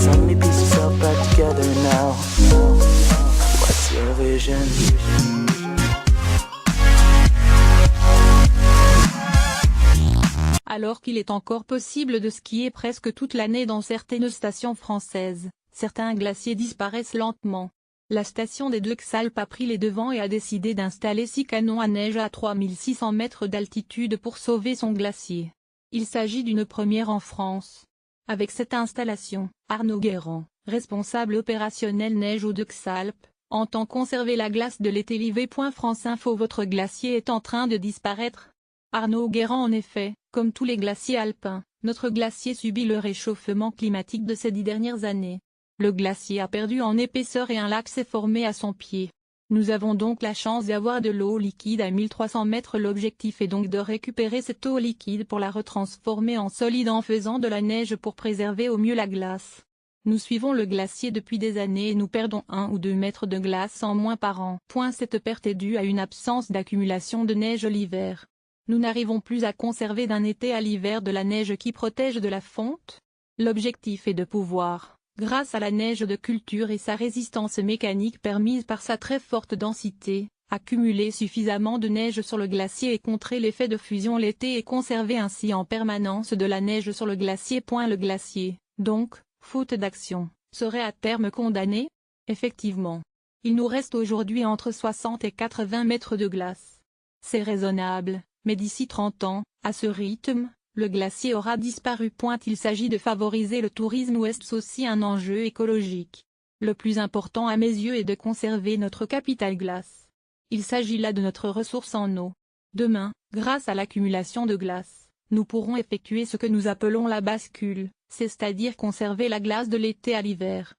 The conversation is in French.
Let me piece yourself back together now. What's your vision? Alors qu'il est encore possible de skier presque toute l'année dans certaines stations françaises, certains glaciers disparaissent lentement. La station des Deux-Alpes a pris les devants et a décidé d'installer 6 canons à neige à 3600 mètres d'altitude pour sauver son glacier. Il s'agit d'une première en France. Avec cette installation, Arnaud Guérand, responsable opérationnel neige aux Deux-Alpes, entend conserver la glace de l'été. France-Info. Votre glacier est en train de disparaître. Arnaud Guérand. En effet, comme tous les glaciers alpins, notre glacier subit le réchauffement climatique de ces 10 dernières années. Le glacier a perdu en épaisseur et un lac s'est formé à son pied. Nous avons donc la chance d'avoir de l'eau liquide à 1300 mètres. L'objectif est donc de récupérer cette eau liquide pour la retransformer en solide en faisant de la neige pour préserver au mieux la glace. Nous suivons le glacier depuis des années et nous perdons 1 ou 2 mètres de glace en moins par an. Cette perte est due à une absence d'accumulation de neige l'hiver. Nous n'arrivons plus à conserver d'un été à l'hiver de la neige qui protège de la fonte. L'objectif est de pouvoir, grâce à la neige de culture et sa résistance mécanique permise par sa très forte densité, accumuler suffisamment de neige sur le glacier et contrer l'effet de fusion l'été et conserver ainsi en permanence de la neige sur le glacier. Le glacier, donc, faute d'action, serait à terme condamné? Effectivement. Il nous reste aujourd'hui entre 60 et 80 mètres de glace. C'est raisonnable. Mais d'ici 30 ans, à ce rythme, le glacier aura disparu. Il s'agit de favoriser le tourisme ou est-ce aussi un enjeu écologique? Le plus important à mes yeux est de conserver notre capital glace. Il s'agit là de notre ressource en eau. Demain, grâce à l'accumulation de glace, nous pourrons effectuer ce que nous appelons la bascule, c'est-à-dire conserver la glace de l'été à l'hiver.